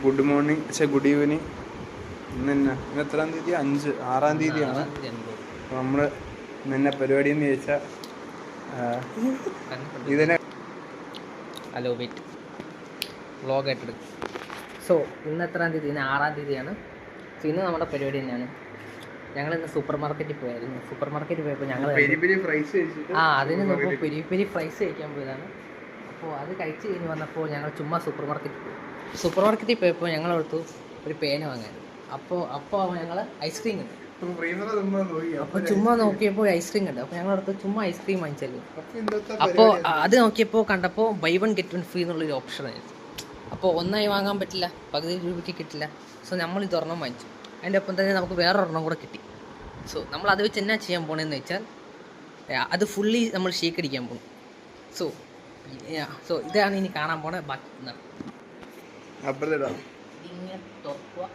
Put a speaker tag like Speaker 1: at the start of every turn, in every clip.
Speaker 1: Good morning, good evening. ഇന്ന് എത്രാം തീയതി? 6-ാം തീയതിയാണ്. നമ്മൾ ഇന്നെ പരിപാടി എന്ന് ചോദിച്ചാൽ ഇതിനെ
Speaker 2: ഹലോ വെയിറ്റ് വ്ളോഗായിട്ടെടുക്കും. സോ ഇന്ന് എത്രാം തീയതി? ഇന്ന് 6-ാം തീയതിയാണ്. സോ ഇന്ന് നമ്മുടെ പരിപാടി തന്നെയാണ്. ഞങ്ങളിന്ന് സൂപ്പർ മാർക്കറ്റിൽ പോയായിരുന്നു. സൂപ്പർ മാർക്കറ്റിൽ പോയപ്പോൾ ഞങ്ങൾ അതിന് മുമ്പ് പെരി ഫ്രൈസ് കഴിക്കാൻ പോയതാണ്. അപ്പോൾ അത് കഴിച്ച് കഴിഞ്ഞ് വന്നപ്പോൾ ഞങ്ങൾ ചുമ്മാ സൂപ്പർ മാർക്കറ്റിൽ പോയപ്പോൾ ഞങ്ങൾ ഓർത്തു ഒരു പേന വാങ്ങാൻ. അപ്പോൾ ഞങ്ങൾ ഐസ്ക്രീം കണ്ടു. അപ്പോൾ ചുമ്മാ നോക്കിയപ്പോൾ ഐസ്ക്രീം കണ്ടു. അപ്പോൾ ഞങ്ങൾ ഓർത്തു ചുമ്മാ ഐസ്ക്രീം വാങ്ങിച്ചല്ലോ. അപ്പോൾ അത് നോക്കിയപ്പോൾ കണ്ടപ്പോൾ ബൈ 1 get 1 ഫ്രീ എന്നുള്ളൊരു ഓപ്ഷനായിരുന്നു. അപ്പോൾ ഒന്നായി വാങ്ങാൻ പറ്റില്ല, പകുതി രൂപയ്ക്ക് കിട്ടില്ല. സോ നമ്മൾ ഇതൊരെണ്ണം വാങ്ങിച്ചു. അതിൻ്റെ ഒപ്പം തന്നെ നമുക്ക് വേറൊരെണ്ണം കൂടെ കിട്ടി. സോ നമ്മൾ അത് വെച്ച് എന്നാ ചെയ്യാൻ പോകണമെന്ന് വെച്ചാൽ അത് ഫുള്ളി നമ്മൾ ഷേക്ക് അടിക്കാൻ പോകും. സോ ഇതാണ് ഇനി കാണാൻ പോണ ബാക്കി. ഇങ്ങനെ തുറക്കുക,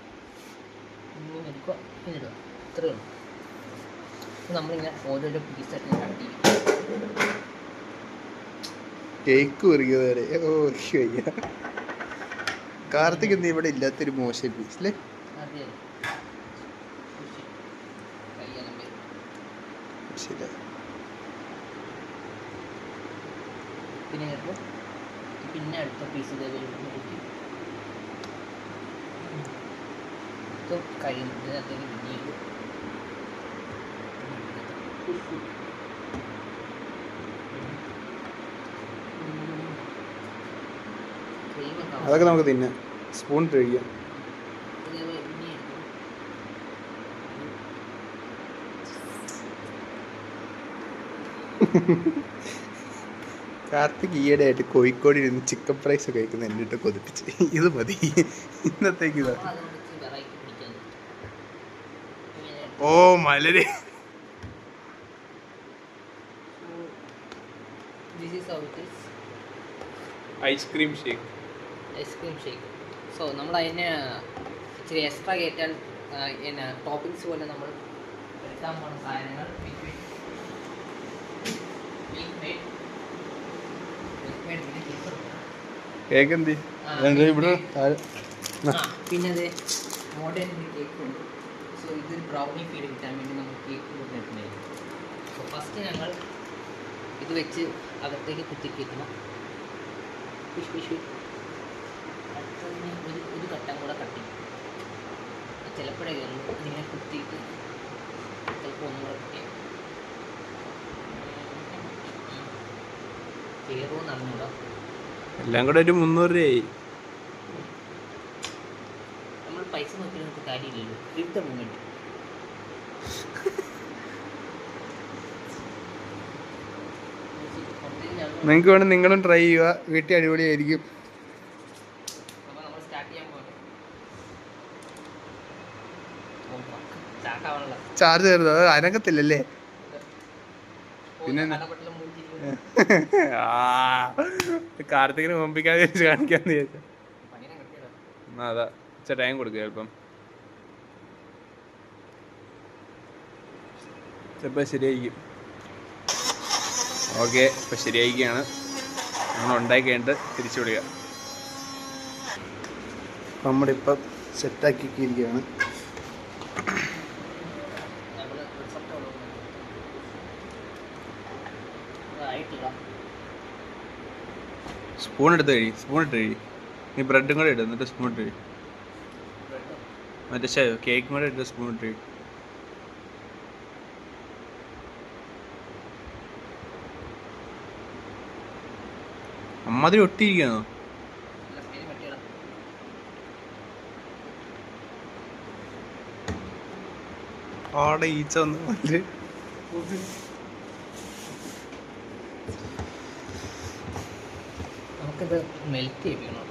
Speaker 2: ഇങ്ങനെ എടുക്കുക, പിന്നെ ഇടുക. ഇത്രയേ ഉള്ളൂ. നമ്മളിങ്ങനെ ഓരോരോ പീസായിട്ട് കട്ട് ചെയ്യും.
Speaker 1: കേക്ക് പറിക്കുന്നവരെ കാർത്തിക് എന്താ ഇവിടെ ഇല്ലാത്തൊരു മോശം പീസില്ലേ?
Speaker 2: അതെ
Speaker 1: ശരി.
Speaker 2: പിന്നെ അടുത്ത പീസ് കഴിയുന്നത് അതിന് പിന്നീട്
Speaker 1: അതൊക്കെ നമുക്ക് തിന്നാം. സ്പൂൺ കഴിക്കാം. കാർത്തിക് ഈയിടെ ആയിട്ട് കോഴിക്കോട് ഇരുന്ന് ചിക്കൻ ഫ്രൈസ് കഴിക്കുന്ന എന്നിട്ട് കൊതിപ്പിച്ച് ഇത് മതി ഇന്നത്തേക്ക്. ഇതാ ഓ മലര് ഐസ്ക്രീം ഷേക്ക്.
Speaker 2: സോ നമ്മൾ അതിന് ഇച്ചിരി എക്സ്ട്രാ കയറ്റാൻ ടോപ്പിങ്സ് പോലെ നമ്മൾ എടുക്കാൻ പോകുന്ന സാധനങ്ങൾ
Speaker 1: കേക്ക് എന്ത് ഇവിടെ
Speaker 2: പിന്നെ അത് മോഡേൺ കേക്ക് ഉണ്ട്. സോ ഇത് ബ്രൗണി ഫീൽ കിട്ടാൻ വേണ്ടി നമ്മൾ കേക്ക് കൊടുത്തിട്ടുണ്ടായിരുന്നു. സോ ഫസ്റ്റ് ഞങ്ങൾ ഇത് വെച്ച് അകത്തേക്ക് കുത്തിക്കയറ്റണം. അടുത്തതിന് ഒരു കട്ടം കൂടെ കട്ടി ചിലപ്പോഴേ കയറുള്ളൂ. അതിങ്ങനെ കുത്തിയിട്ട് ചിലപ്പോൾ ഒന്നും കൂടെ കട്ടിയാവും. കയറുമോ നടന്നൂടാ.
Speaker 1: എല്ലാം കൂടെ ഒരു 300 രൂപയായി.
Speaker 2: നമ്മൾ പൈസ നോക്കി നമുക്ക് കാര്യമില്ലല്ലോ. ഇവിടുത്തെ മൂമെന്റ്
Speaker 1: നിങ്ങൾക്ക് വേണം, നിങ്ങളും ട്രൈ ചെയ്യുക. വീട്ടിൽ അടിപൊളിയായിരിക്കും. ചാർജ് ചെയ്തത് അത് അനക്കത്തില്ലല്ലേ? പിന്നെ കാർത്തികിന് മുമ്പിക്കാതെ കാണിക്കാന്ന് വിചാരിച്ച. അതാ ടൈം കൊടുക്കുക. ചിലപ്പോൾ ശരിയായിരിക്കും. ഓക്കെ, ഇപ്പം ശരിയായിരിക്കുകയാണ്. നമ്മൾ ഉണ്ടാക്കി കഴിഞ്ഞിട്ട് തിരിച്ചു വിടുക. നമ്മളിപ്പം സെറ്റാക്കിയിരിക്കുകയാണ്. സ്പൂൺ എടുത്ത് കഴി. നീ ബ്രെഡും കൂടെ ഇടും, എന്നിട്ട് സ്പൂൺ ഇട്ട് കഴി. മറ്റേ കേക്കും കൂടെ ഇട്ട് സ്പൂൺ ഇട്ട് കഴി. അമ്മാതിരി ഒട്ടിയിരിക്കണോ? ആടെ ഈച്ച വന്ന്
Speaker 2: നമുക്കിത് മെൽറ്റ് ചെയ്യണം.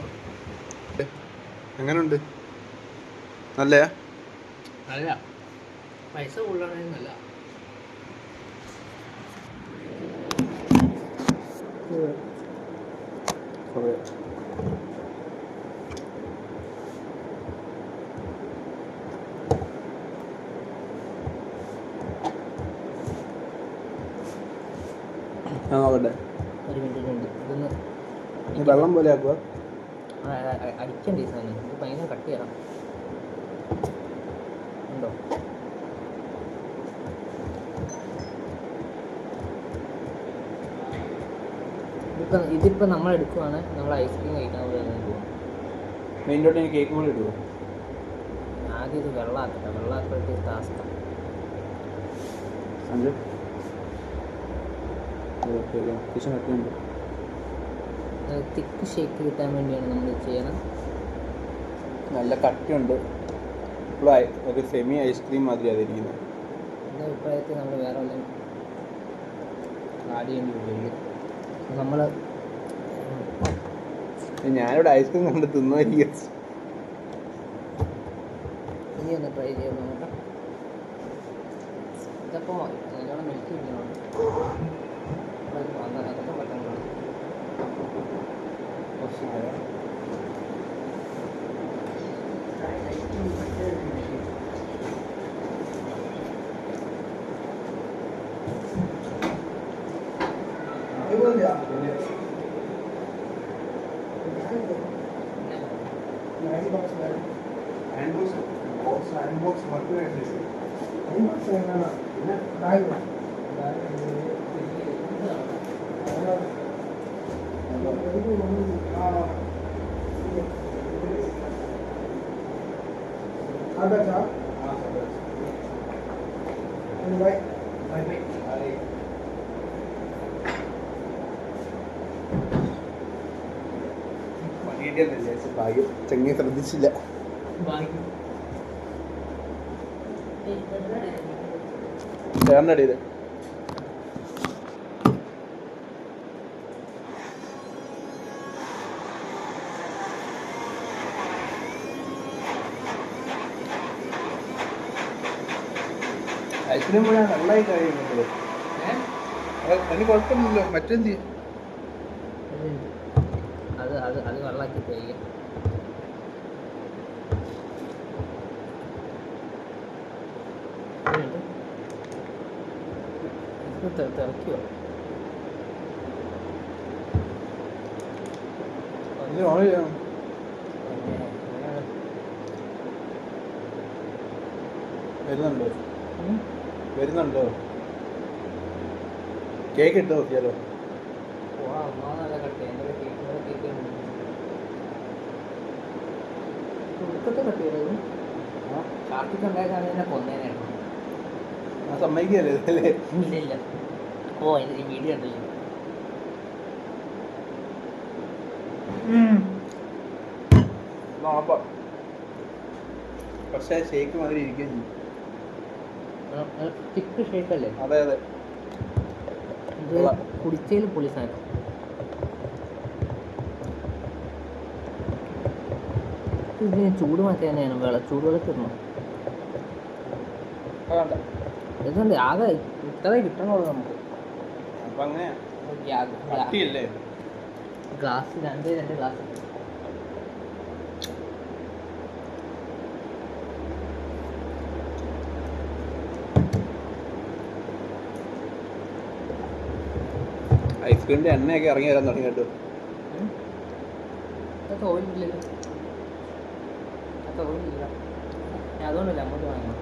Speaker 1: എങ്ങനെയുണ്ട്? നല്ലയാ?
Speaker 2: അല്ല, പൈസ കൂടുതലാണെന്നല്ല.
Speaker 1: നോക്കട്ടെ.
Speaker 2: ഒരു മിനിറ്റ് ഇതൊന്ന്
Speaker 1: വെള്ളം പോലെ ആക്കുക.
Speaker 2: അടിക്കേണ്ട ഈ സാധനം. ഇത് ഭയങ്കര കട്ട് ചെയ്യണം ഉണ്ടോ? ഇതിപ്പോൾ നമ്മൾ എടുക്കുവാണെങ്കിൽ നമ്മൾ ഐസ്ക്രീം കഴിക്കാൻ പോലെ തോന്നും.
Speaker 1: മെയിൻറ്റോട്ട് എനിക്ക് കേക്ക് കൂടി ഇടുമോ?
Speaker 2: ആദ്യം ഇത് വെള്ളമാക്കട്ടെ, വെള്ളമാക്കിയിട്ട് ടാസ്ക്. തിക്ക് ഷേക്ക് കിട്ടാൻ വേണ്ടിയാണ് നമ്മൾ ചെയ്യണം.
Speaker 1: നല്ല കട്ടിയുണ്ട്. ഒരു സെമി ഐസ്ക്രീം മാതിരി അതിരിക്കുന്നത്.
Speaker 2: എൻ്റെ അഭിപ്രായത്തിൽ നമ്മൾ വേറെ വല്ലതും ആഡ് ചെയ്യേണ്ടി വരില്ല. നമ്മൾ
Speaker 1: ഞാനിവിടെ ഐസ്ക്രീം കണ്ട് തിന്നുമായിരിക്കും.
Speaker 2: ഇനി ഒന്ന് ട്രൈ ചെയ്ത് നോക്കാം. ഇതപ്പോൾ നല്ലോണം മിൽക്ക് ഇരിക്കണം. അതൊക്കെ പെട്ടെന്ന് കുറച്ച്
Speaker 1: ഭാഗ്യം ചെങ്ങി ശ്രദ്ധിച്ചില്ല. ചേർന്ന അടിയിൽ ഐസ്ക്രീം കൂടെ നന്നായി കഴിയുന്നുണ്ട്. അതിന് കുഴപ്പമൊന്നുമില്ല. മറ്റെന്ത്
Speaker 2: അത് അത് അത് വെള്ളമാക്കി കഴിക്കാം. തിളയ്ക്കുമോ?
Speaker 1: വരുന്നുണ്ടോ? വരുന്നുണ്ടോ? കേക്ക് ഇട്ട് നോക്കിയാലോ?
Speaker 2: നല്ല കട്ട് കേക്ക് ഉടുക്കത്തെ കട്ട് ചെയ്തത് കാർത്തിക് ഉണ്ടാക്കാണ് എന്നെ കൊന്നേനായിരുന്നു.
Speaker 1: സമ്മതിക്കല്ലേ?
Speaker 2: ഇല്ല ഇല്ല. ഓ ഈ വീഡിയോ ഉണ്ടല്ലോ.
Speaker 1: പക്ഷേ ഷേക്ക് മാതിരി ഇരിക്കുകയും ചെയ്യും.
Speaker 2: തിക്ക് ഷേക്കല്ലേ?
Speaker 1: അതെ അതെ.
Speaker 2: ഇത് കുടിച്ചതിൽ പൊളി സാധനം. ഇതിന് ചൂട് മാറ്റാൻ തന്നെയാണ് ചൂടുവെള്ളത്തിടണം. ഇതുണ്ട് ആകെ ഇത്രേ കിട്ടണുള്ളൂ നമുക്ക്. ഗ്ലാസ് രണ്ട് ഗ്ലാസ്.
Speaker 1: ഐസ്ക്രീമിന്റെ എണ്ണയൊക്കെ ഇറങ്ങി വരാൻ തുടങ്ങി കേട്ടോ.
Speaker 2: അതൊക്കെ ഓയിലില്ലല്ലോ. അതൊക്കെ ഓയിലില്ല. ഞാൻ അതുകൊണ്ടല്ല അങ്ങോട്ട് വാങ്ങണം.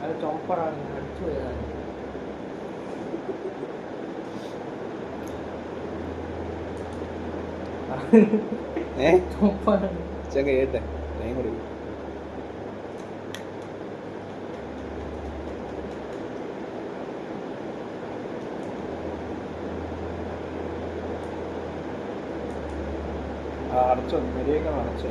Speaker 2: അത് ചോപ്പറാണ്, അടിച്ചു പോയതാണ്. ചോപ്പറാണ്.
Speaker 1: ചെങ്ങ കേട്ടെ ഞാൻ കൊടുക്കും. അടച്ചോ, മര്യാദ അടച്ചോ.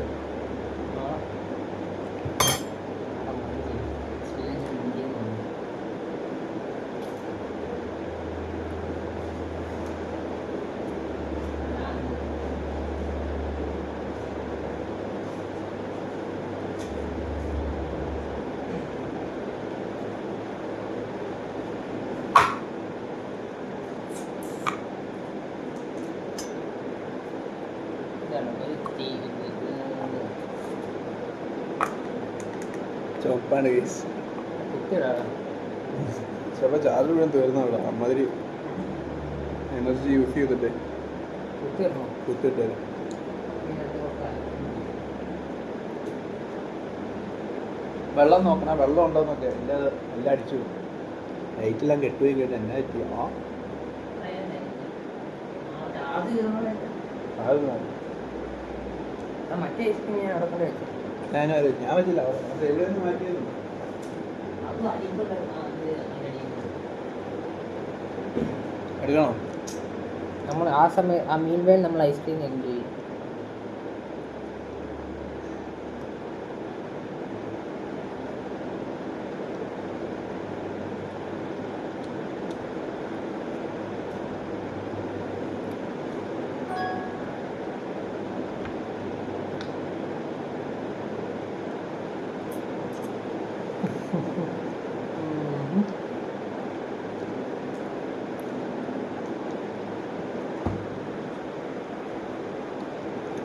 Speaker 1: ചോപ്പാണ് കേസ്. ചിലപ്പോൾ ചാർജ് മുഴുവൻ തീർന്നവിടെ. അമ്മാതിരി എനർജി യൂസ് ചെയ്തിട്ട് കുത്തിട്ടേ വെള്ളം നോക്കണം, വെള്ളം ഉണ്ടോന്നൊക്കെ. എല്ലാം എല്ലാം അടിച്ചു ലൈറ്റെല്ലാം കെട്ടുപോയി കേട്ട് എന്നാ പറ്റി.
Speaker 2: മറ്റേ ഐസ്ക്രീം ഞാൻ അവിടെ കൊണ്ട് വെച്ചു.
Speaker 1: ഞാൻ വെച്ചില്ല, എവിടെയൊന്നും മാറ്റിയത്. എടുക്കണോ?
Speaker 2: നമ്മൾ ആ സമയം ആ മീൻ വേൽ നമ്മൾ ഐസ്ക്രീം എൻജോയ് ചെയ്യും.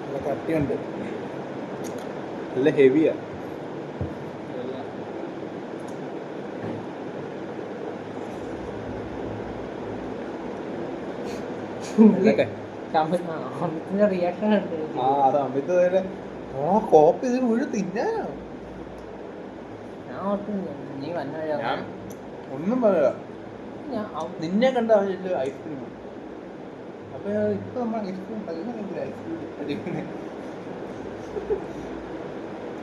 Speaker 1: നല്ല കട്ടിയുണ്ട്, നല്ല ഹെവിയാ.
Speaker 2: അമിത്തിന്റെ റിയാക്ഷൻ ഉണ്ട്.
Speaker 1: അത് അമിത് കോപ്പി ഇത് മുഴുവൻ തിന്നാനോ?
Speaker 2: ഞാൻ ഓർത്തു നീ വന്ന
Speaker 1: ഞാൻ ഒന്നും പറയാ, നിന്നെ കണ്ട ഐസ്ക്രീം. അപ്പൊ ഇപ്പൊ നമ്മൾ ഐസ്ക്രീം ഐസ്ക്രീം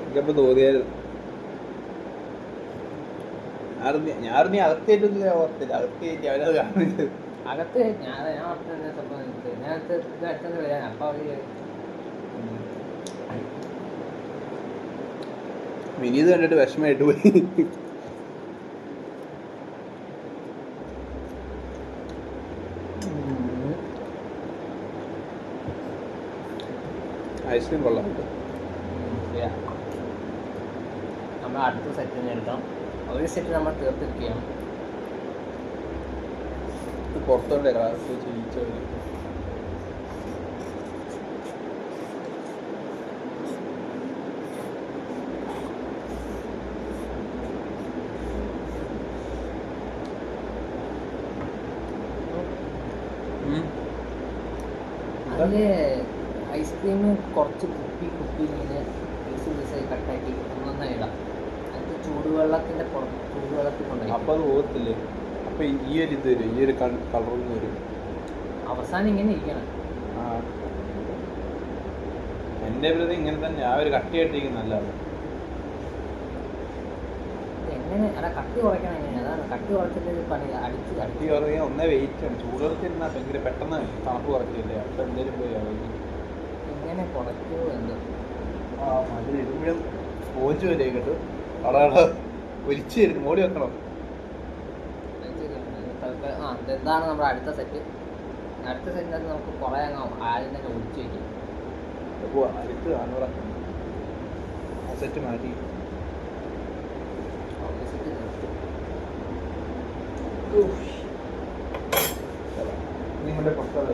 Speaker 1: എനിക്കപ്പോ തോന്നിയായിരുന്നു. ഞാൻ നീ അകത്തേറ്റൊന്നും ഓർത്തില്ല, അകത്തേറ്റി അവരത് കാണുന്നത്.
Speaker 2: അകത്ത് ഞാൻ ഓർത്ത് സംഭവം ഞാൻ ഇത് അടുത്തൊന്ന് വരാൻ. അപ്പൊ അവര്
Speaker 1: വിനീത് കണ്ടിട്ട് വിഷമമായിട്ട് പോയി. ഐസ്ക്രീം കൊള്ളാം.
Speaker 2: നമ്മൾ അടുത്ത സെറ്റിന് എടുക്കണം. ഒരു സെറ്റ് നമ്മൾ തീർത്തിരിക്കുകയാണ്.
Speaker 1: പുറത്തോണ്ടേ ക്ലാസ് ചെയ്യിച്ചവര്.
Speaker 2: അതില് ഐസ്ക്രീം കുറച്ച് കുപ്പി ഇങ്ങനെ പീസ് പീസായി കട്ടാക്കി നന്നായി ഇടാം. അത് ചൂടുവെള്ളത്തിൽ കൊണ്ടുപോയി.
Speaker 1: അപ്പൊ അത് പോകത്തില്ലേ? അപ്പൊ ഈ ഒരു ഇത് വരും, ഈ ഒരു കളറൊന്നും വരും.
Speaker 2: അവസാനം ഇങ്ങനെ ഇരിക്കണം.
Speaker 1: എന്റെ പ്രതി ഇങ്ങനെ തന്നെ ആ ഒരു കട്ടിയായിട്ടിരിക്കും. നല്ലതാണ്.
Speaker 2: എങ്ങനെ അല്ല കട്ടി കുറയ്ക്കണം. എങ്ങനെ അതാണ് കട്ടി കുറച്ചിട്ട് പണി അടിച്ച്
Speaker 1: കട്ടി കുറയാൻ ഒന്നേ വെയിറ്റ് ആണ്. ചൂടുവെള്ളത്തിരുന്നാ ഭയങ്കര പെട്ടെന്ന് തണുപ്പ് കുറച്ചില്ലേ? അപ്പൊ എന്തേലും പോയി
Speaker 2: എങ്ങനെ കുറയ്ക്കുമോ എന്തോ.
Speaker 1: മതി ഇടുമ്പോഴും സ്പോഞ്ച് വരെ കേട്ടോ. അവിടെ ഒലിച്ചു തരുന്നു, മോടി വെക്കണം.
Speaker 2: ഇതാണ് നമ്മുടെ അടുത്ത സെറ്റ്. അടുത്ത സെറ്റിനകത്ത് നമുക്ക് കുറേ ആദ്യം തന്നെ ഒളിച്ചു വയ്ക്കും.
Speaker 1: അടുത്ത് ആ സെറ്റ് മാറ്റി നിങ്ങളുടെ പുറത്തുള്ള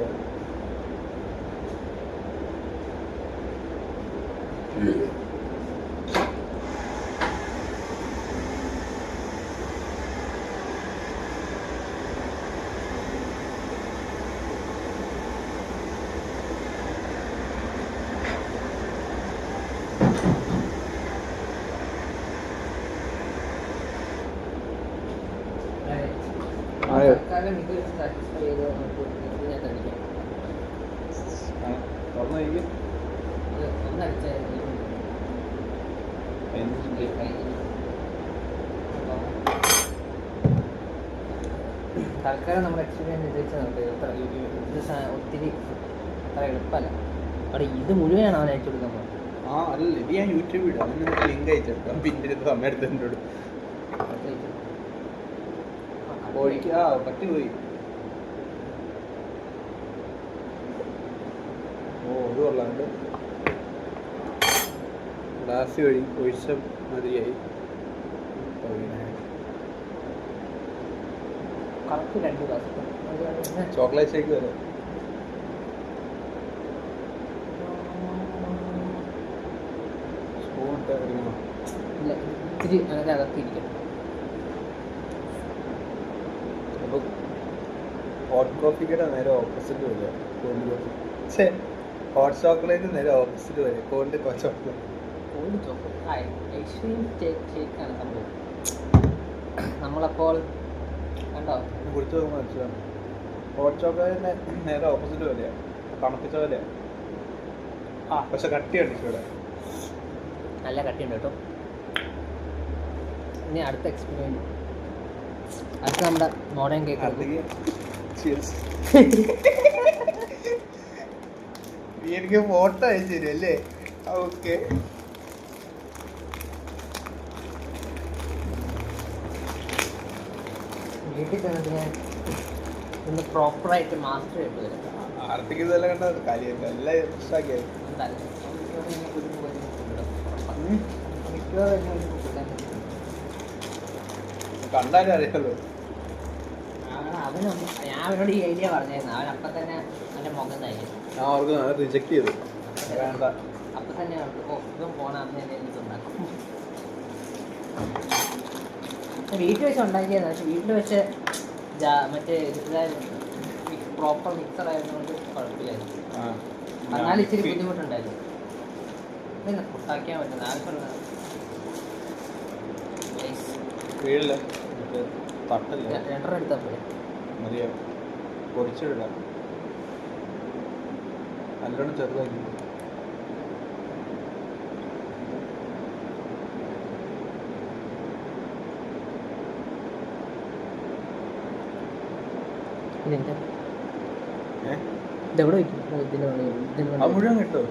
Speaker 2: തൽക്കാലം നമ്മുടെ എക്സ്പീരിയൻസ് വെച്ച് നമുക്ക് ഒത്തിരി അത്ര എളുപ്പമല്ല. അവിടെ ഇത് മുഴുവനാണ് അവൻ അയച്ചു കൊടുക്കാൻ പോകുന്നത്.
Speaker 1: അല്ല ഇത് ഞാൻ യൂട്യൂബ് ഇടാം. അതിന് ലിങ്ക് അയച്ചെടുക്കാം. പിന്നെ സമയം എടുത്തിട്ടുണ്ട്. കോഴിക്ക് പട്ടി പോയി. ഇത് കൊള്ളാണ്ട് ഗ്ലാസ് ഒഴിച്ച മാതിരിയായി.
Speaker 2: കറക്റ്റ് 2 ഗ്ലാസ്
Speaker 1: ചോക്ലേറ്റ് ഷേക്ക് വരെ. സ്പൂൺ ഇട്ട്
Speaker 2: ഇല്ല, ഇത്തിരി അതിൻ്റെ അകത്തിരിക്കും.
Speaker 1: അപ്പോൾ ഹോട്ട് കോഫിയുടെ നേരെ ഓപ്പോസിറ്റ് വരിക കോൾഡ് കോഫി. ഹോട്ട് ചോക്ലേറ്റ് നേരെ ഓപ്പോസിറ്റ് വരിക cold chocolate.
Speaker 2: Cold choco ice cream ഷേക്കാണ് സംഭവം. നമ്മളപ്പോൾ കണ്ടോ
Speaker 1: കുടിച്ചു നോക്കുമ്പോൾ മനസ്സിലാണ്. ഹോട്ട് ചോക്ലേറ്റിന് നേരെ ഓപ്പോസിറ്റ് വിലയാണ്, തണുപ്പിച്ച വിലയാണ്. പക്ഷെ കട്ടിയുണ്ട് ഇവിടെ,
Speaker 2: നല്ല കട്ടിയുണ്ട് കേട്ടോ. ഇനി അടുത്ത എക്സ്പെരിമെൻറ്റ്, അടുത്ത നമ്മുടെ മോഡേൺ കേക്ക്.
Speaker 1: എനിക്ക് ഫോട്ടോ അയച്ചു തരും അല്ലേ? ഓക്കെ.
Speaker 2: വീട്ടിൽ ചെന്നിട്ട് ഒന്ന് പ്രോപ്പറായിട്ട് മാസ്റ്റർ ചെയ്തു
Speaker 1: ആർട്ടിക്ക് ഇതെല്ലാം കണ്ടത് കാര്യമല്ല, എല്ലാം ഇഷ്ടമാക്കിയായി. കണ്ടാലും അറിയാലോ.
Speaker 2: ഞാൻ അവനോട് ഈ ഐഡിയ പറഞ്ഞായിരുന്നു, അവൻ അപ്പം തന്നെ അവൻ്റെ മുഖം തയ്ക്കും.
Speaker 1: ഞാൻ അവർക്ക് റിജക്ട് ചെയ്തു, വേണ്ട.
Speaker 2: അപ്പം തന്നെ ഇതും പോണ അന്ന് തന്നെ എനിക്കുണ്ടാക്കും. വീട്ടിൽ വെച്ച് ഉണ്ടാക്കിയതാണ്, പക്ഷെ വീട്ടിൽ വെച്ച് മറ്റേ പ്രോപ്പർ മിക്സർ ആയതുകൊണ്ട് കുഴപ്പമില്ലായിരുന്നു. എന്നാലും ഇച്ചിരി ബുദ്ധിമുട്ടുണ്ടായിരുന്നു. ഇതെന്താ പുട്ടാക്കിയാൽ പറ്റുന്നത് ആവശ്യമുള്ള
Speaker 1: വീടില്ല തട്ടല്ല,
Speaker 2: 2.5 എടുത്താൽ പോലെ
Speaker 1: മതിയോ? പൊരിച്ചിടാം, നല്ലോണം ചെറുതാക്കി.
Speaker 2: ഇതെവിടെ വയ്ക്കും?
Speaker 1: മുഴുവൻ കിട്ടുമോ?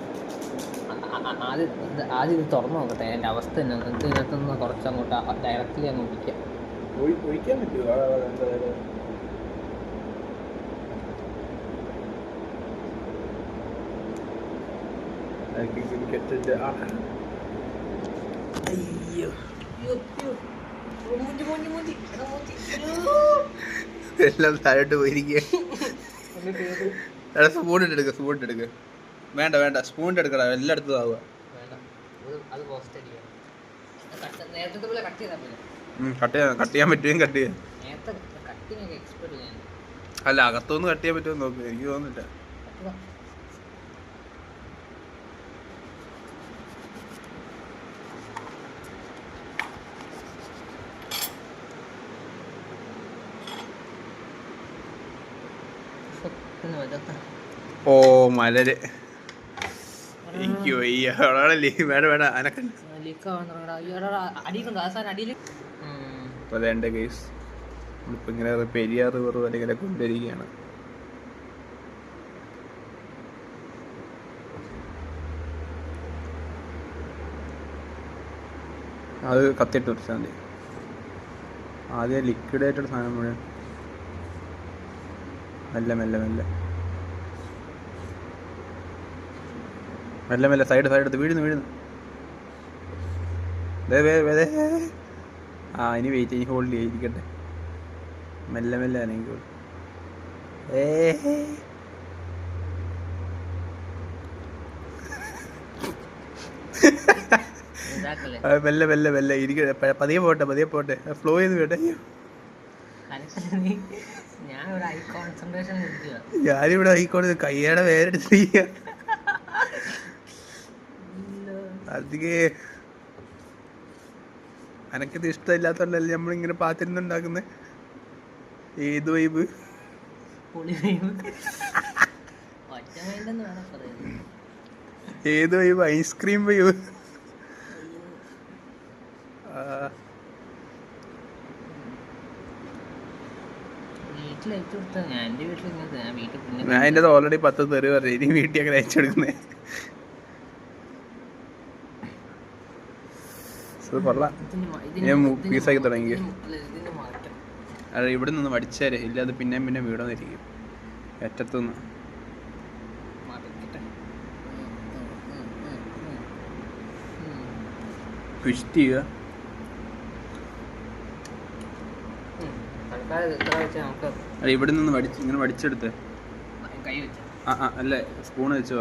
Speaker 2: ആദ്യം ഇത് തുറന്നു നോക്കട്ടെ എൻ്റെ അവസ്ഥ തന്നെ. എന്നിട്ട് ഇതിനകത്തുനിന്ന് കുറച്ചങ്ങോട്ട് ഡയറക്റ്റ്ലി അങ്ങ് ഒഴിക്കാം.
Speaker 1: ഒഴിക്കാൻ പറ്റുമോ? എല്ലാം താഴോട്ട് പോയിരിക്കുക. സ്പൂൺ എടുക്ക. വേണ്ട സ്പൂണിൻ്റെ എടുക്കട, എല്ലായിടത്തും ആവുക. കട്ട് ചെയ്യാൻ പറ്റുമെങ്കിൽ കട്ട് ചെയ്യാം. അല്ല, അകത്തൊന്ന് കട്ട് ചെയ്യാൻ പറ്റുമോ നോക്ക്, എനിക്ക് തോന്നുന്നില്ല. ഓ മലര്, എനിക്ക് വയ്യ. വേണ്ട അനക്കണ്ട. അപ്പോൾ അതെൻ്റെ കേസ് നമ്മളിപ്പോൾ ഇങ്ങനെ പെരിയാർ റിവർ അല്ലെങ്കിൽ കൊണ്ടുവരികയാണ്. അത് കത്തിയിട്ട് വെച്ചാൽ മതി. ആദ്യം ലിക്വിഡായിട്ടൊരു സാധനം മുഴുവൻ മെല്ലെ സൈഡ് എടുത്ത് വീഴുന്നു. ഇനി വെയിറ്റ്, ഇനി ഹോൾഡ് ചെയ്തിരിക്കട്ടെ. മെല്ലെ ആണെങ്കിൽ മെല്ലെ ഇരിക്കട്ടെ. പതിയെ പോട്ടെ, ഫ്ലോ ചെയ്ത് കേട്ടെ. ഞാനിവിടെ ആയിക്കോട്ടെ, കയ്യടെ വേറെടുത്ത് അധികേ അനക്കിത് ഇഷ്ടമില്ലാത്തോണ്ടല്ലേ നമ്മളിങ്ങനെ പാത്തിരുന്നുണ്ടാക്കുന്നത്. ഏത് വൈബ്? ഏത് വൈബ്? Ice cream vibe. ഞാൻ എൻ്റെ ഓൾറെഡി 10 തെറി പറഞ്ഞു, ഇനി വീട്ടിൽ അങ്ങനെ അയച്ചു കൊടുക്കുന്നേ. കൊള്ളാം. ഞാൻ പീസാക്കി തുടങ്ങി. അത് ഇവിടെ നിന്ന് വടിച്ചേരെ, ഇല്ലാതെ പിന്നെ വീടൊന്നിരിക്കും അറ്റത്തുനിന്ന്. ട്വിസ്റ്റ് ചെയ്യുക. അല്ല, ഇവിടെ നിന്ന് ഇങ്ങനെ വടിച്ചെടുത്ത് അല്ല സ്പൂൺ വെച്ചോ,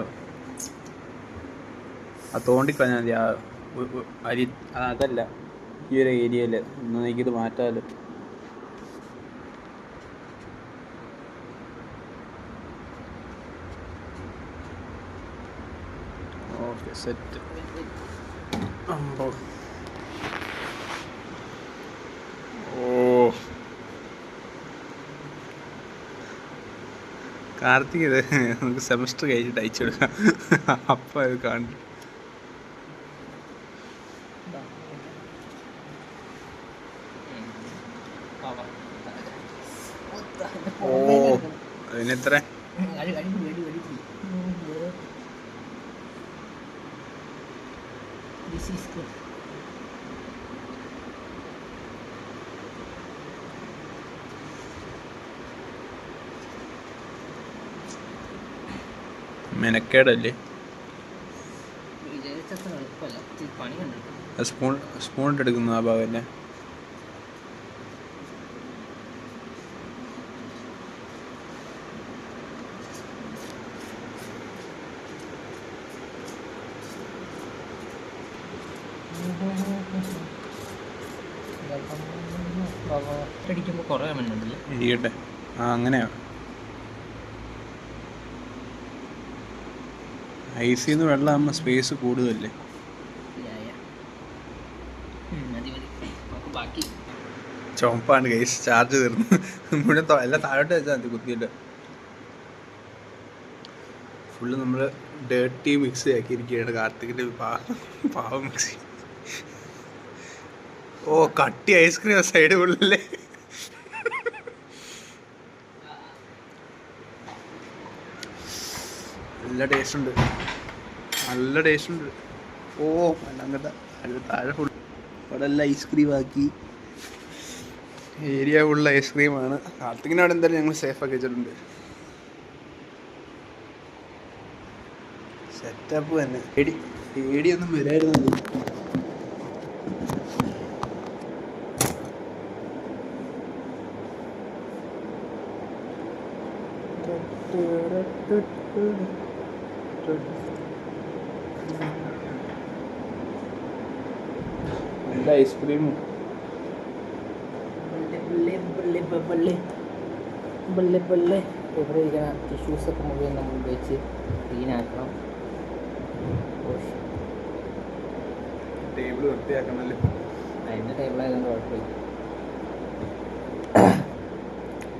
Speaker 1: തോണ്ടിക്കളഞ്ഞാൽ മതി. അരി അതല്ല, ഈ ഒരു ഏരിയയിൽ ഒന്ന് എനിക്കിത് മാറ്റാമല്ലോ. Okay, set. അമ്പോ. ഓ കാർത്തിക്, ഇത് നമുക്ക് സെമസ്റ്റർ കഴിഞ്ഞിട്ട് അയച്ചു കൊടുക്കാം. അപ്പം അത് കാണും. ഓ അതിനെത്ര? മെനക്കേടല്ലേ? സ്പൂൺ എടുക്കുന്നു ആ ഭാഗല്ലേ?
Speaker 2: അടിക്കുമ്പോൾ കുറേ മണ്ണുണ്ടല്ലേ?
Speaker 1: ഇരിക്കട്ടെ. ആ അങ്ങനെയാ. ഐസിന്ന് വെള്ളമാകുമ്പോൾ സ്പേസ് കൂടുതലല്ലേ? ചുമപ്പാണ് ഗൈസ്, ചാർജ് തീർന്നു. മുഴുവൻ എല്ലാം താഴോട്ട് വെച്ചാൽ മതി കുത്തിയിട്ട്. ഫുള്ള് നമ്മൾ ഡേർട്ടി മിക്സ് ആക്കിയിരിക്കുകയാണ് കാർത്തികിൻ്റെ പാവം മിക്സി. ഓ കട്ടി ഐസ്ക്രീം സൈഡ് ഫുള്ളല്ലേ. നല്ല ടേസ്റ്റ് ഉണ്ട്, നല്ല ടേസ്റ്റ് ഉണ്ട്. ഓ അങ്ങനത്തെ താഴെ ഫുൾ അവിടെ എല്ലാം ഐസ്ക്രീം ആക്കി. Area full ഐസ്ക്രീമാണ്. കാർത്തികിനവിടെ എന്തായാലും ഞങ്ങൾ സേഫാക്കി വെച്ചിട്ടുണ്ട്. സെറ്റപ്പ് തന്നെ. പേടിയൊന്നും വരായിരുന്നു. നല്ല ഐസ്ക്രീമും
Speaker 2: ഇവിടെ ഇരിക്കുന്ന ടിഷ്യൂസൊക്കെ മുഴുവൻ നമ്മൾ ഉപയോഗിച്ച് ക്ലീനാക്കണം.
Speaker 1: ടേബിൾ വൃത്തിയാക്കണമല്ലോ.
Speaker 2: അതിൻ്റെ ടേബിളായതുകൊണ്ട് കുഴപ്പമില്ല.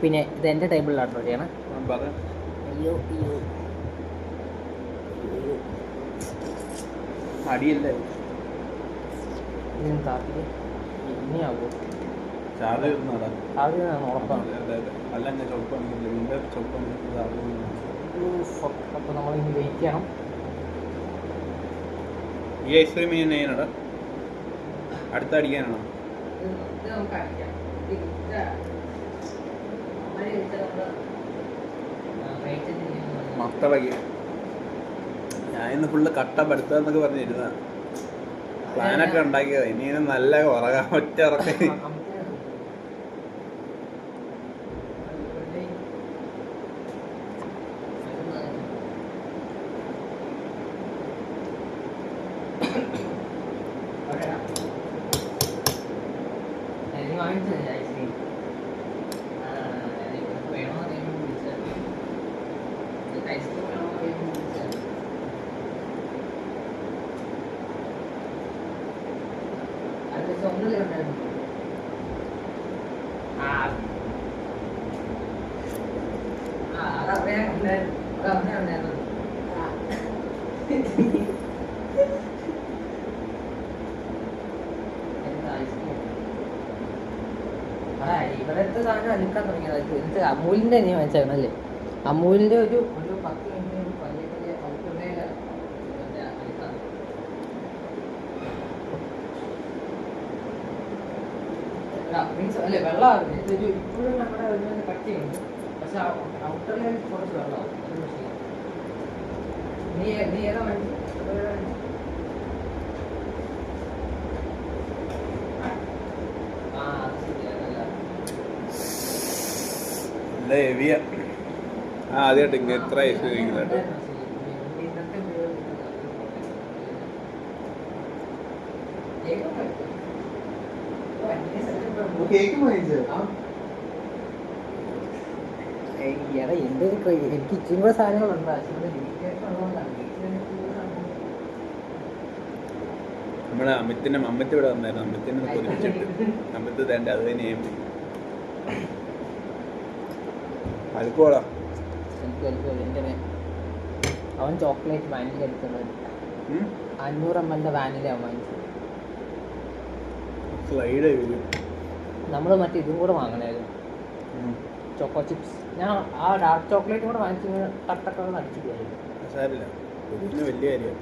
Speaker 2: പിന്നെ ഇത് എൻ്റെ ടേബിളിലാണ് റെഡിയാണ്. അയ്യോ അയ്യോ
Speaker 1: അടിയല്ലേ
Speaker 2: ഇതിന് താത്തിക്ക് ഇനിയാവോ?
Speaker 1: ചാർജ് തീർന്നതാ.
Speaker 2: ചാർജ് ഉറപ്പാണ്.
Speaker 1: അല്ല ഞാൻ ചുവപ്പാണെങ്കിൽ
Speaker 2: അപ്പോൾ നമ്മളിനി വെയിറ്റ് ചെയ്യണം.
Speaker 1: ഈ ഐസ്ക്രീം ഇനി ചെയ്യാനടാ? അടുത്ത അടിക്കാനാണോ? മക്കളൊക്കെ ഞാൻ ഇന്ന് ഫുള്ള് കട്ട പഠിത്തമെന്നൊക്കെ പറഞ്ഞിരുന്ന പ്ലാനൊക്കെ ഉണ്ടാക്കിയത്. ഇനി നല്ല ഉറങ്ങാൻ ഒറ്റ ഉറക്കം.
Speaker 2: ഇവിടത്തെ സാധനം അലുക്കാൻ തുടങ്ങിയത് ഇത് അമൂലിൻ്റെ തന്നെയാണ് വാങ്ങിച്ചേക്കണല്ലേ? അമൂലിൻ്റെ ഒരു 10 മിനിറ്റ് പല്ലെ മീൻസ് അല്ലേ വെള്ളമാകുന്നത്. ഇതൊരു ഇപ്പോഴും നമ്മുടെ ഒരു കട്ടിയുണ്ട്, പക്ഷെ ഔട്ടറിൽ കുറച്ച് വെള്ളമാവും. നീ ഏതാ വേണ്ടി?
Speaker 1: ഹെവിയാ. ആദ്യമായിട്ട് ഇങ്ങനെ എത്ര ഐസ് കഴിക്കുന്നുണ്ട്.
Speaker 2: എനിക്ക് ഇച്ചിരി കൂടെ സാധനങ്ങളുണ്ട്.
Speaker 1: നമ്മളെ അമ്മത്തി ഇവിടെ വന്നായിരുന്നു. അമ്മത്തിനെ കൊതിപ്പിച്ചിട്ട് അമ്മത്ത് തേണ്ട അത് തന്നെയും അൽക്കോളാ.
Speaker 2: അവൻ ചോക്ലേറ്റ് വാനില എടുക്കുന്നത് 500 ml വാനില അവൻ വാങ്ങിച്ചു.
Speaker 1: സ്ലൈഡ് വരും.
Speaker 2: നമ്മൾ മറ്റേ ഇതും കൂടെ വാങ്ങണമായിരുന്നു, ചോക്കോ ചിപ്സ്. ഞാൻ ആ ഡാർക്ക് ചോക്ലേറ്റും കൂടെ വാങ്ങിച്ചു ടക്കൊക്കെ അടിച്ചിട്ടായിരുന്നു.
Speaker 1: സാരില്ല, ഇതിന് വലിയ കാര്യം.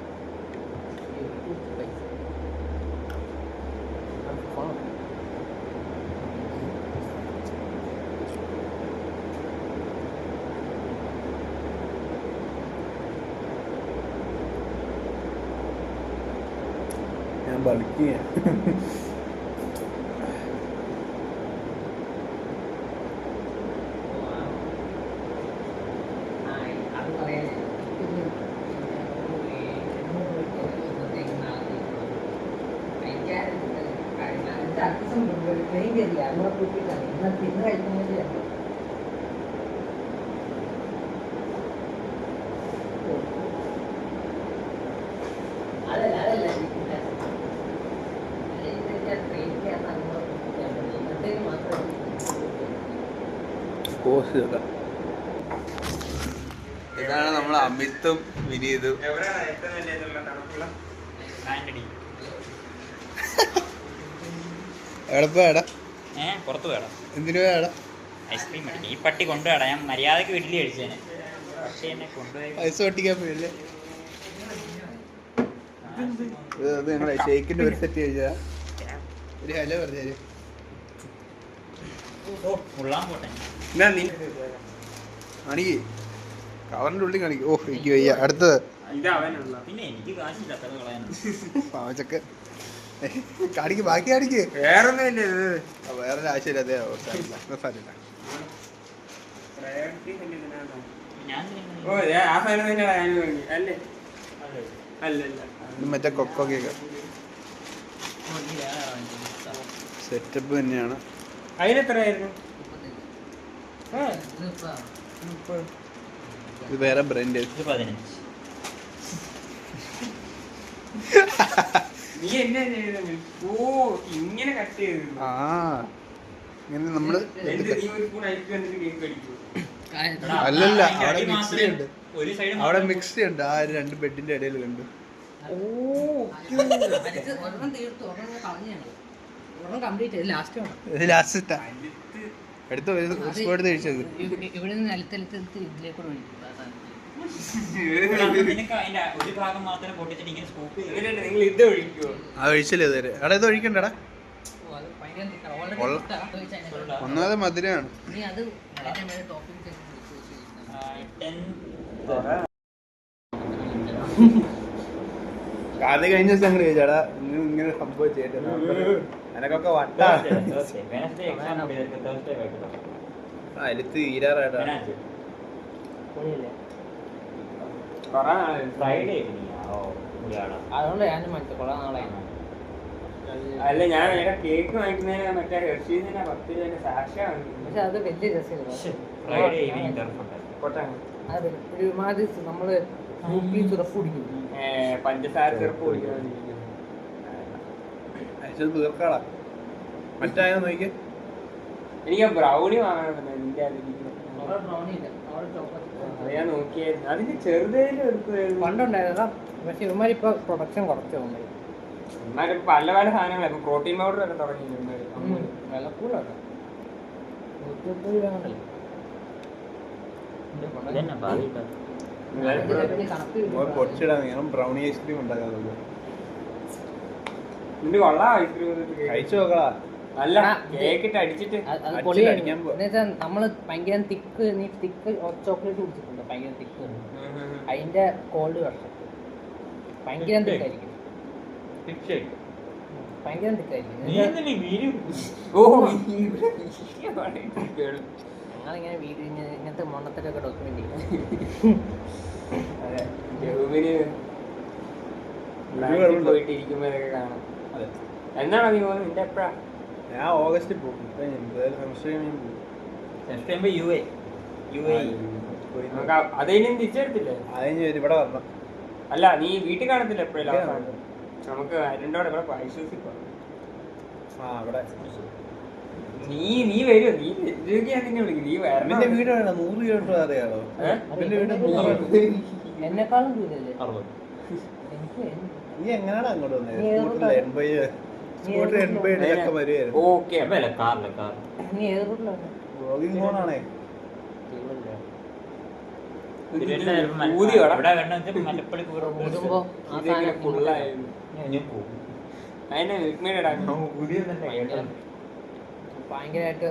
Speaker 1: ഞാൻ ബൾക്കിയ ഇതാണ് നമ്മൾ അമിത്തും വിനീതും. എവിടെപ്പോടാ?
Speaker 3: പുറത്ത് വേടാ.
Speaker 1: എന്തിനു വേടാ?
Speaker 3: ഐസ്ക്രീം അടിക്കും. ഈ പട്ടി കൊണ്ടുപോടാ. ഞാൻ മര്യാദക്ക് വീട്ടിൽ കഴിച്ചേനെ. പക്ഷേ എന്നെ കൊണ്ടുപോയി
Speaker 1: പൈസ പൊട്ടിക്കാൻ പോയല്ലേ? ഇത് നിങ്ങളെ ഷേക്കിന്റെ ഒരു സെറ്റ് കഴിച്ചാ ഒരു ഹലോ പറഞ്ഞു.
Speaker 3: ഉള്ളാൻ പോട്ടെ.
Speaker 1: കാണിക്ക്, കവറിന്റെ ഉള്ളിൽ കാണിക്കും. ഓ എനിക്ക് വയ്യ. അടുത്തത്
Speaker 3: പിന്നെ എനിക്ക് കാശില്ല അത്ര കളയാനാണ്.
Speaker 1: പാവച്ചക്ക് കാണിക്ക്, ബാക്കി കാണിക്ക്.
Speaker 4: വേറൊന്നുമില്ല,
Speaker 1: വേറൊരു ആവശ്യമില്ല. അതെ മറ്റേ കൊക്കോ കേക്ക് സെറ്റപ്പ് തന്നെയാണ്.
Speaker 4: അതിനെത്രയായിരുന്നു?
Speaker 1: ഇത് വേറെ ബ്രാൻഡ്.
Speaker 3: ഇത് 15.
Speaker 4: നീ എന്നെ ഓ ഇങ്ങനെ കട്ട് ചെയ്തു.
Speaker 1: ആ ഇങ്ങനെ നമ്മള്
Speaker 4: നീ ഒരു സ്പൂൺ അരിക്ക് വന്നിട്ട് കേക്ക് അടിക്കും.
Speaker 1: അല്ലല്ല, അവിടെ മിക്സി ഉണ്ട്.
Speaker 3: ഒരു സൈഡ്
Speaker 1: അവിടെ മിക്സി ഉണ്ട്. ആ രണ്ട് ബെഡിന്റെ ഇടയിൽ കണ്ടു. ലാസ്റ്റ് എടുത്ത് സ്പോട്ട് കഴിച്ചത്.
Speaker 2: ഇവിടെ നിന്ന് നിലത്തെടുത്ത് ഇതിലേക്കൂടെ ഒഴിക്കും.
Speaker 3: ഒരു ഭാഗം മാത്രം പൊട്ടിച്ചിട്ട് ഇങ്ങനെ സ്കൂപ്പ് ചെയ്ത്
Speaker 4: നിങ്ങൾ ഇത് ഒഴിക്കുവോ?
Speaker 1: ആ ഒഴിച്ചില്ലേ ഇതുവരെ? അവിടെ ഇത് ഒഴിക്കണ്ടടാ. ഒന്നാമത് മധുരമാണ്. കാത് കഴിഞ്ഞ ദിവസം ഞങ്ങൾ ചോദിച്ചാടാ ഇങ്ങനെ സംഭവിച്ചേട്ടെ. എനക്കൊക്കെ വട്ടാണ്. അലുത്ത് തീരാറായിട്ടാണ്.
Speaker 3: ഫ്രൈഡേ
Speaker 2: അതുകൊണ്ട് ഞാൻ മനസ്സിൽ കൊള്ളാൻ നാളെ.
Speaker 4: അല്ല, ഞാൻ കേക്ക് വാങ്ങിക്കുന്നതിന് മറ്റേ ഹെർഷീസിന്റെ 10 രൂപ സാക്ഷിയാണ്.
Speaker 2: പക്ഷെ അത് വലിയ രസമില്ല.
Speaker 3: ഫ്രൈഡേ ഈവനിങ്
Speaker 2: അത് ഒരുമാതിരി നമ്മള് സിറപ്പ് കുടിക്കും,
Speaker 4: പഞ്ചസാര സിറപ്പ് കുടിക്കണം.
Speaker 1: തീർക്കാടാ. മറ്റായ നോക്കിയ
Speaker 4: എനിക്ക് ബ്രൗണി വാങ്ങണം. എന്റെ
Speaker 2: ബ്രൗണി ഇല്ല,
Speaker 4: അത് ഞാൻ നോക്കിയായിരുന്നു. അതിന്റെ ചെറുതേലും എടുക്കുമായിരുന്നു
Speaker 2: പണ്ടുണ്ടായിരുന്നതാ. പക്ഷെ ഇവന്മാരിപ്പോ പ്രൊഡക്ഷൻ കുറച്ചു.
Speaker 4: എന്നാലും പല പല സാധനങ്ങൾ ഇപ്പൊ പ്രോട്ടീൻ പൗഡർ ഒക്കെ തുടങ്ങിയിട്ടുണ്ട്.
Speaker 2: വില കൂടുതലാണ്. 130 രൂപ കൊണ്ടല്ലേ
Speaker 1: പൊടിച്ചിടാൻ ഞാൻ ബ്രൗണി ഐസ്ക്രീം ഉണ്ടാക്കാൻ
Speaker 4: ഇതിന്റെ കൊള്ളാം ഐസ്ക്രീം
Speaker 1: കഴിച്ചു നോക്കടാ.
Speaker 4: അല്ല, കേക്കിട്ട് അടിച്ചിട്ട്
Speaker 2: നമ്മള് ഭയങ്കര തിക്ക് ചോക്ലേറ്റ് കുടിച്ചിട്ടുണ്ട്. ഭയങ്കര തിക്ക് അതിന്റെ കോൾഡ് വർഷം ഭയങ്കര തിക്കായിരിക്കും. ഭയങ്കര തിക്കായിരിക്കും. ഞങ്ങളിങ്ങനെ വീഡിയോ ഇങ്ങനത്തെ മണ്ണത്തിലൊക്കെ ഡോക്യുമെന്റ്
Speaker 4: ചെയ്യും. പോയിട്ടിരിക്കുമ്പോ ഇതൊക്കെ കാണാം. എന്നാണോ നീ പോകുന്നത്? നിന്റെ എപ്പോഴാ?
Speaker 1: ഞാൻ ഓഗസ്റ്റിൽ പോകും.
Speaker 4: അതിനും തിരിച്ചെടുത്തില്ലേ?
Speaker 1: അതിന് ഇവിടെ വരണം.
Speaker 4: അല്ല, നീ വീട്ടിൽ കാണത്തില്ല എപ്പോഴും? നമുക്ക് രണ്ടോടെ ഇവിടെ പൈസൂസി പോകാം.
Speaker 1: ആ അവിടെ
Speaker 4: നീ വരുമോ? നീ ഞാൻ നിന്നെ വിളിക്കും. നീ വരണം.
Speaker 1: എന്റെ വീട് വേണം 100 കിലോമീറ്റർ അറിയാലോ. എന്റെ വീട് 100.
Speaker 2: എന്നെക്കാളും ദൂരല്ലേ
Speaker 3: 60.
Speaker 2: എനിക്ക്
Speaker 1: നീ എങ്ങനെയാണ് അങ്ങോട്ട് വന്നത്?
Speaker 2: നീ ഏത്
Speaker 1: സ്കൂട്ടറിൽ 80 സ്കൂട്ടർ 80 ഒക്കെ വരുമായിരുന്നു.
Speaker 4: ഓക്കെ
Speaker 3: അപ്പൊ അല്ല കാറില്
Speaker 2: നീ ഏത് റൂട്ടിലാണ്
Speaker 1: വ്ളോഗിങ് ഫോണാണേ.
Speaker 4: ഊതിയോടാ
Speaker 3: ഇവിടെ വേണമെന്ന് വെച്ചാൽ മലപ്പള്ളി
Speaker 2: ഊതുമ്പോ ആ
Speaker 4: ഇതെങ്ങനെ
Speaker 2: സാധനം
Speaker 4: ഫുള്ളായിരുന്നു.
Speaker 3: ഞാൻ പോകും.
Speaker 4: അതിനെ മിൽക്ക്മേഡ്
Speaker 2: ഭയങ്കരമായിട്ട്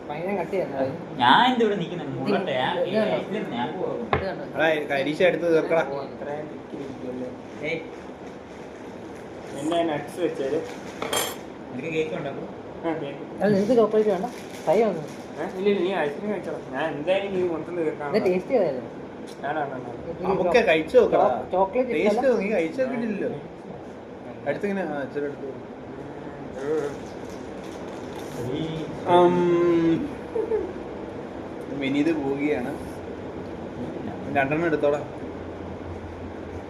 Speaker 2: ഭയങ്കര കട്ടി തന്നെ
Speaker 3: ഞാൻ എന്താ ഇവിടെ നിൽക്കുന്നത്? മുള്ളട്ടെ ഞാൻ പോകും.
Speaker 1: കരീശ എടുത്ത് തീർക്കടാ.
Speaker 4: എന്നെ നട്ട്സ് വെച്ചാല്
Speaker 3: എനിക്ക് കേക്ക് ഉണ്ടാക്കും.
Speaker 2: നിനക്ക് ചോക്ലേറ്റ് വേണ്ട ഫ്രൈ വന്നു
Speaker 4: ഇല്ല നീ ഐസ്ക്രീം കഴിച്ചോ. ഞാൻ എന്തായാലും നീ മൊത്തം തീർക്കാം.
Speaker 2: ടേസ്റ്റ് ചെയ്തായിരുന്നു
Speaker 1: നമുക്ക് കഴിച്ചു നോക്കടാ.
Speaker 2: ചോക്ലേറ്റ്
Speaker 1: ടേസ്റ്റ് നീ കഴിച്ചു നോക്കിയിട്ടില്ലല്ലോ. അടുത്തിങ്ങനെ ഇച്ചിരി എടുത്ത് വിനീത് പോവുകയാണ്. 2 എടുത്തോടാ.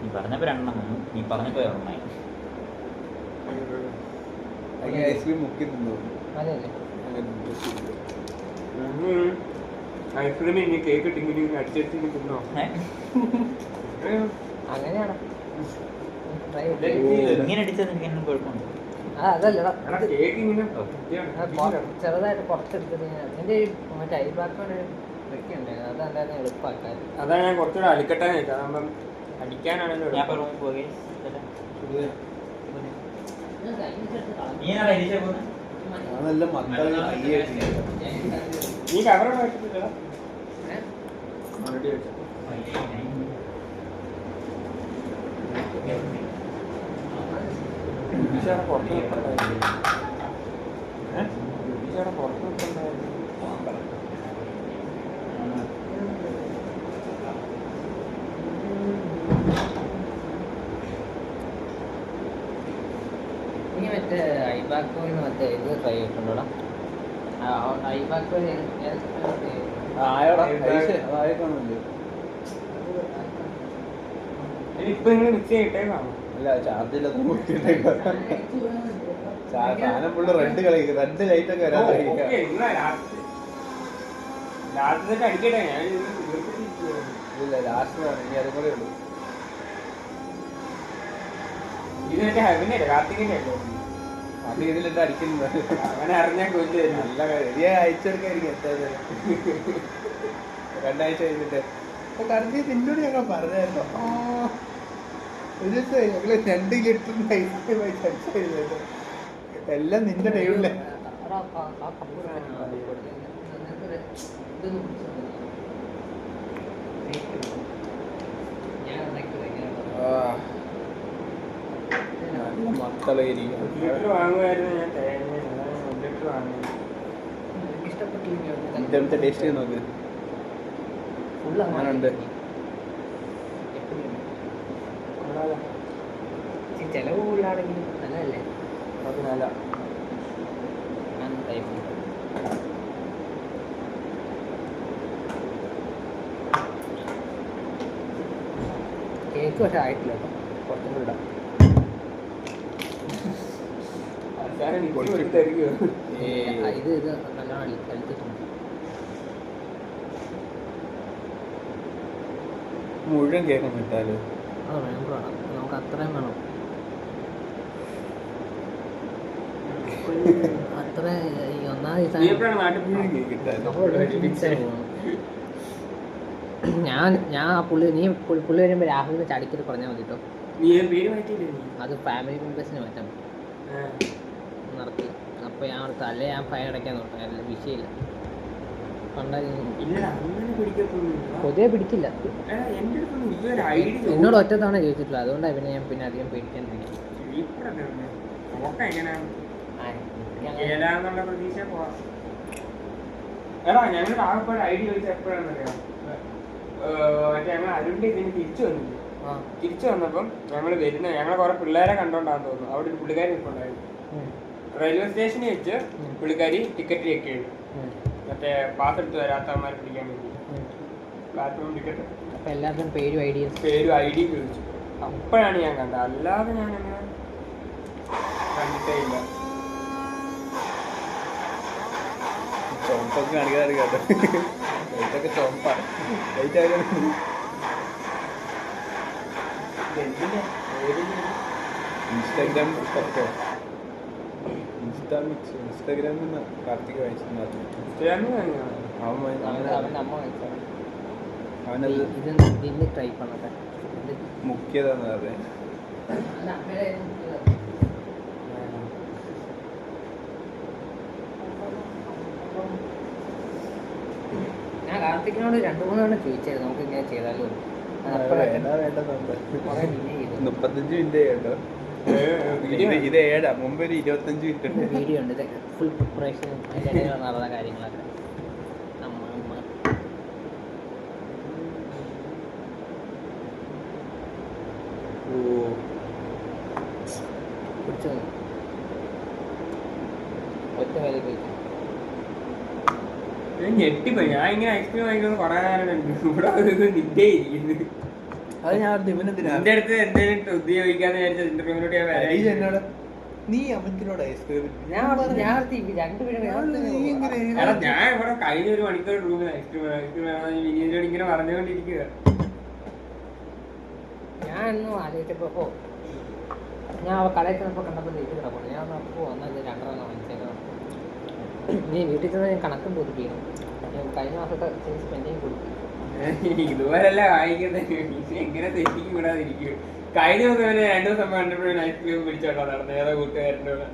Speaker 3: നീ പറഞ്ഞപ്പോ 2 വന്നു. നീ പറഞ്ഞപ്പോ 1
Speaker 1: ഐസ്ക്രീം മുക്കി തിന്നു.
Speaker 2: അതല്ലേ
Speaker 4: ഐസ്ക്രീം ഇനി കേക്ക് ഇട്ടിങ്ങനെ അടിച്ചടിച്ച് തിന്നോ?
Speaker 2: അങ്ങനെയാണ്
Speaker 3: ഇങ്ങനെ അടിച്ചത് എനിക്ക് എന്നും കുഴപ്പമുണ്ട്.
Speaker 2: അതല്ലടാ
Speaker 4: കേക്ക് ഇങ്ങനെ
Speaker 2: ചെറുതായിട്ട് കുറച്ചെടുത്തത് എന്റെ മറ്റേ അയൽപാക്കോടെ വെക്കുണ്ടായിരുന്നു അതല്ലാതെ എളുപ്പമാക്കാൻ
Speaker 4: അതാ ഞാൻ കുറച്ചുകൂടെ അലിക്കട്ടെ കാരണം അടിക്കാനാണല്ലോ
Speaker 3: ഞാൻ ഇപ്പൊ റൂമിൽ പോയി. നീ എന്നാ പരീക്ഷ പോകുന്നത്?
Speaker 1: നല്ല മക്കളെ
Speaker 4: നീ കവറോട് വെച്ചിട്ടില്ല ഓൾറെഡി വെച്ചു. പുറത്ത് നിൽക്കണ്ടായിരുന്നു. പുറത്ത് നിൽക്കണ്ടായിരുന്നു.
Speaker 2: നീ മറ്റേ ഐബാക്കോയിൽ മറ്റേ ഇത് ട്രൈ ചെയ്തിട്ടുണ്ടോടാ? ഐബാക്കോയിൽ
Speaker 1: ആയോടാ ആയിക്കാണല്ലോ.
Speaker 4: ഇപ്പൊ നിങ്ങൾ മിക്സ് ചെയ്തിട്ടേക്കാണോ?
Speaker 1: അല്ല ചാർജില്ലാത്ത കുത്തിയിട്ടേക്കാ. സാധനം ഫുള്ള് റെഡ് ലൈറ്റ് ഒക്കെ വരാൻ
Speaker 4: ലാസ്റ്റ് അടിക്കട്ടെ. ഞാൻ
Speaker 1: ഇല്ല ലാസ്റ്റ് വേണം. ഇനി അതും കൂടെ ഉള്ളൂ.
Speaker 4: ഇത് മറ്റേ ഹെവനല്ലേ കാർത്തികിന്റെ അല്ലേ?
Speaker 1: അത് ഇതിലിട്ട് അടിക്കുന്നത്
Speaker 4: അങ്ങനെ അറിഞ്ഞാൽ കൊല്ലു
Speaker 1: നല്ല കാര്യം. അയച്ചെടുക്കായിരിക്കും എത്താതെ 2 ആഴ്ച കഴിഞ്ഞിട്ട് കറണ്ടി നിന്നോട് ഞങ്ങൾ പറഞ്ഞായിരുന്നു. ഒരു ദിവസം ഞങ്ങള് 2 ലിറ്ററിന്റെ ഐസ്ക്രീം കഴിച്ചു. എല്ലാം നിന്റെ ടൈമിലെ മക്കളെ
Speaker 4: ലിറ്റർ വാങ്ങുമായിരുന്നു. ഞാൻ ലിറ്റർ വാങ്ങി
Speaker 1: ഇതെടുത്ത് ടേസ്റ്റ് ചെയ്ത് നോക്ക്. അങ്ങനുണ്ട്.
Speaker 2: ചെലവ് കൂടുതലാണെങ്കിലും നല്ലതല്ലേ?
Speaker 4: അത് നല്ല
Speaker 2: കേക്ക് പക്ഷെ ആയിട്ടില്ല കേട്ടോ. കുറച്ചും കൂടെ ഇടാം. ഇത് നല്ലോണം കളിച്ചിട്ടുണ്ട്.
Speaker 1: മുഴുവൻ കേൾക്കാൻ പറ്റാലോ.
Speaker 2: അത് വേണം. നമുക്ക് അത്രയും വേണം. അത്ര ഞാൻ ആ പുള്ളി വരുമ്പോ രാഹുലിനെ ചടിക്കൽ പറഞ്ഞാൽ മതി കേട്ടോ. അത് ഫാമിലി മെമ്പേഴ്സിന് മാറ്റാം നടത്തി. അപ്പൊ ഞാൻ അടുത്ത് അല്ലേ ഞാൻ ഫൈൻ അടയ്ക്കാൻ നോക്കാം. വിഷയമില്ല. പൊതുവെ പിടിക്കില്ല. എന്നോട് ഒറ്റ തവണ ചോദിച്ചിട്ടില്ല. അതുകൊണ്ടാണ് പിന്നെ അധികം പേടിക്കാണ്ടിരിക്കും.
Speaker 4: ഞങ്ങൾ ആകെപ്പാട് ഐഡി ചോദിച്ച എപ്പോഴാണെന്നറിയാം. മറ്റേ ഞങ്ങൾ അരുണിന്റെ ഇതിന് തിരിച്ചു വന്നപ്പം ഞങ്ങൾ കുറെ പിള്ളേരെ കണ്ടോണ്ടാന്ന് തോന്നുന്നു. അവിടെ ഒരു പുള്ളിക്കാരി നിൽപ്പുണ്ടായിരുന്നു. റെയിൽവേ സ്റ്റേഷനിൽ വെച്ച് പുള്ളിക്കാരി ടിക്കറ്റ് ചെക്ക് ചെയ്തു. മറ്റേ പാസ് എടുത്ത് വരാത്തവന്മാരെ പിടിക്കാൻ വേണ്ടി പ്ലാറ്റ്ഫോം ടിക്കറ്റ്.
Speaker 2: എല്ലാവർക്കും പേരും ഐ ഡി
Speaker 4: ചോദിച്ചു. അപ്പോഴാണ് ഞാൻ കണ്ടത്. അല്ലാതെ ഞാൻ അങ്ങനെ കണ്ടിട്ടേ ഇല്ല.
Speaker 1: ചോമ്പൊക്കെ കാണിക്കാറ് കേട്ടോ. ലൈറ്റൊക്കെ ചോമ്പാ. ലൈറ്റ് ആയാലും ഇൻസ്റ്റാഗ്രാം പറ്റോ? ഇൻസ്റ്റാഗ്രാമിൽ നിന്ന് കാർത്തിക് വായിച്ചിട്ടുണ്ടായിരുന്നു.
Speaker 2: അവൻ്റെ അമ്മ വാങ്ങിച്ചത്
Speaker 1: അവനത്
Speaker 2: ഇത് ഇതിന് ട്രൈ പണട്ടെ
Speaker 1: മുഖ്യതാന്ന് പറഞ്ഞത്.
Speaker 2: ഞാൻ കാർത്തിക്കിനോട് 2-3 തവണ ചോദിച്ചായിരുന്നു നമുക്ക് ഇങ്ങനെ ചെയ്താലോ.
Speaker 1: ഏതാ വേണ്ടെന്നുണ്ട്.
Speaker 2: കുറെ ഡിലേ ചെയ്തു.
Speaker 1: 35 മിനിറ്റ് കേട്ടോ. ഇത് 7 മുമ്പ് ഒരു 25 മിനിറ്റ് ഉണ്ട്.
Speaker 2: വീഡിയോ ഉണ്ട്, ഇത് ഫുൾ പ്രിപ്പറേഷനും അതിൻ്റെ ഇടയിൽ നടന്ന കാര്യങ്ങളൊക്കെ. പിടിച്ചു ഒറ്റ വേല പോയിട്ട്
Speaker 4: ഞെട്ടിപ്പോയി. ഞാൻ ഇങ്ങനെ ഐസ്ക്രീം വാങ്ങിക്കുന്നത് കുറെ നേരം കണ്ടു. ഇവിടെ ഒരു നിറ്റേ ഇരിക്കുന്നു.
Speaker 1: അത് ഞാൻ ഇവനെന്തിനാ
Speaker 4: എന്റെ അടുത്ത് എന്തെങ്കിലും ഉപയോഗിക്കാന്ന് വിചാരിച്ച ഇന്റർവ്യൂവിനോട് ഞാൻ
Speaker 1: ഹരീഷ്
Speaker 4: വരാം.
Speaker 1: എന്നോട് നീ അമ്മത്തിനോട് ഐസ്ക്രീം
Speaker 2: ഞാൻ രണ്ടുപേരും
Speaker 4: എടാ ഞാൻ ഇവിടെ കഴിഞ്ഞ ഒരു മണിക്കൂർ റൂമിൽ ഐസ്ക്രീം വിനീതിനോട് ഇങ്ങനെ പറഞ്ഞുകൊണ്ടിരിക്കുക.
Speaker 2: ഞാൻ ഒന്നും ആലോചിച്ചപ്പോ ഞാൻ കടയിൽ ചെന്നപ്പോൾ കണ്ടപ്പോൾ ലേറ്റ് കിടക്കുന്നു. ഞാൻ അപ്പോൾ വന്നാൽ 2 എണ്ണം വാങ്ങിച്ചേക്കണം. നീ വീട്ടിൽ ചെന്ന് ഞാൻ കണക്കും ബോധിപ്പിക്കണം. ഞാൻ കഴിഞ്ഞ മാസത്തെ സ്പെൻഡിങ് കൊടുക്കും.
Speaker 4: ഇതുപോലല്ല വാങ്ങിക്കുന്നത്. എങ്ങനെ തെറ്റിക്ക് വിടാതിരിക്കും. കഴിഞ്ഞ ദിവസം വരെ 2 ദിവസം കണ്ടപ്പോഴും ഐസ്ക്രീം പിടിച്ചോട്ടോ നടന്നത് ഏതോ കൂട്ടുകാരൻ്റെ കൂടെ.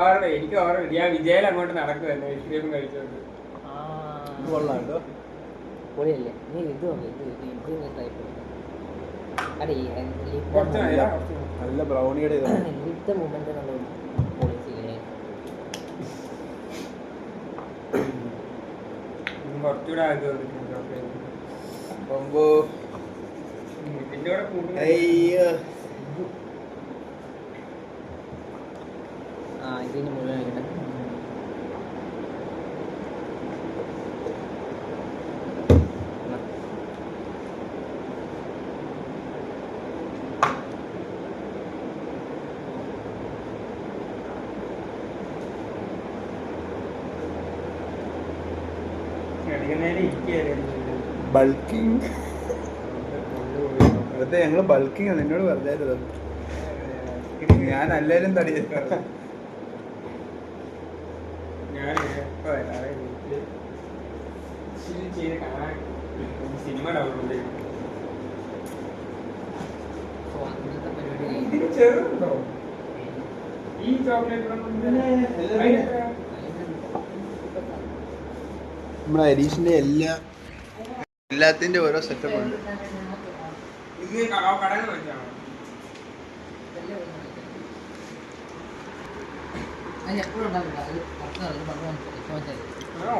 Speaker 4: ഓർമ്മ എനിക്ക് ഓർമ്മ. ഞാൻ വിജയിൽ അങ്ങോട്ട് നടക്കുമായിരുന്നു ഐസ്ക്രീം കഴിച്ചോണ്ട്.
Speaker 1: കൊള്ളാണ്ടോ?
Speaker 2: പൊളിയല്ലേ? നീ ഇത് ട്രൈ ചെയ്തു. അതെ
Speaker 4: കുറച്ച് നേരം, കുറച്ച് നേരം.
Speaker 1: നല്ല ബ്രൗണിയുടെ ഇതാണ്.
Speaker 2: ലിപ്ത മൂമെന്റ് നമ്മൾ പോളിസിയില്ലേ
Speaker 4: കുറച്ചുകൂടെ ആക്കി വന്നിട്ടുണ്ട്.
Speaker 1: അപ്പൊ
Speaker 4: ഇതിന്റെ കൂടെ കൂട്ടുന്ന
Speaker 1: അയ്യോ
Speaker 2: ഇതിന് മുഴുവൻ കിട്ടും.
Speaker 1: ബൾക്കിങ് അതെ ഞങ്ങള് ബൾക്കിങ് ആണ്. എന്നോട് പറഞ്ഞായിരുന്നു ഞാൻ അല്ലേലും തടി
Speaker 4: സിനിമ ഡൗൺലോഡ് ചെയ്തു.
Speaker 2: ഇന്നത്തെ പരിപാടി
Speaker 4: ഇതിന് ചെറുതുണ്ടോ ഈ ചോക്ലേറ്റ്?
Speaker 1: നമ്മുടെ ഹരീഷിന്റെ എല്ലാത്തിന്റെ ഓരോ സെറ്റപ്പ് ഉണ്ട്.
Speaker 4: ഇത് കടയിൽ വെച്ചാണോ?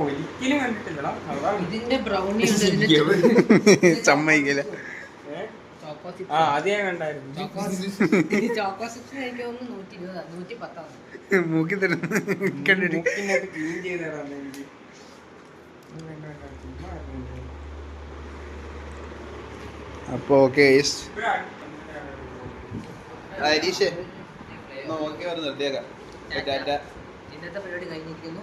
Speaker 4: ഒരിക്കലും കണ്ടിട്ടില്ലടാ.
Speaker 2: ഇതിന്റെ ബ്രൗണി
Speaker 1: സമ്മതിക്കില്ല.
Speaker 4: അത് ഞാൻ കണ്ടായിരുന്നു.
Speaker 2: ചോക്കോസിന് എനിക്ക് തോന്നുന്നു 120 110
Speaker 1: മൂക്കി തരുന്നു കണ്ടിട്ട്
Speaker 4: ക്ലീൻ ചെയ്ത് തരാം എനിക്ക്.
Speaker 1: അപ്പൊ ഓക്കെ ഹരീഷ് ഓക്കെ പറഞ്ഞ് നിർത്തിയേക്കാം.
Speaker 2: ഇന്നത്തെ പരിപാടി കഴിഞ്ഞിരിക്കുന്നു.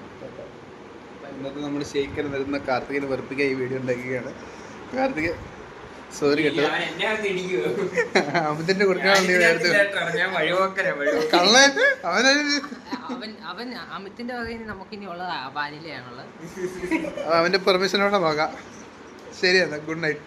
Speaker 1: ഇന്നത്തെ നമ്മൾ ഷെയ്ക്കർ വരുന്ന കാർത്തികിനെ വെറുപ്പിക്കാൻ ഈ വീഡിയോ ഉണ്ടാക്കുകയാണ്. കാർത്തിക് സോറി കേട്ടോ. അമിതിന്റെ കൊടുക്കാൻ കള്ളൻ
Speaker 2: അവൻ അമിത്തിന്റെ വകയിൽ നമുക്കിനി ഉള്ളത് വാനിലയാണുള്ളത്.
Speaker 1: അവന്റെ പെർമിഷനോടെ നോക്കാം. ശരി എന്നാ ഗുഡ് നൈറ്റ്.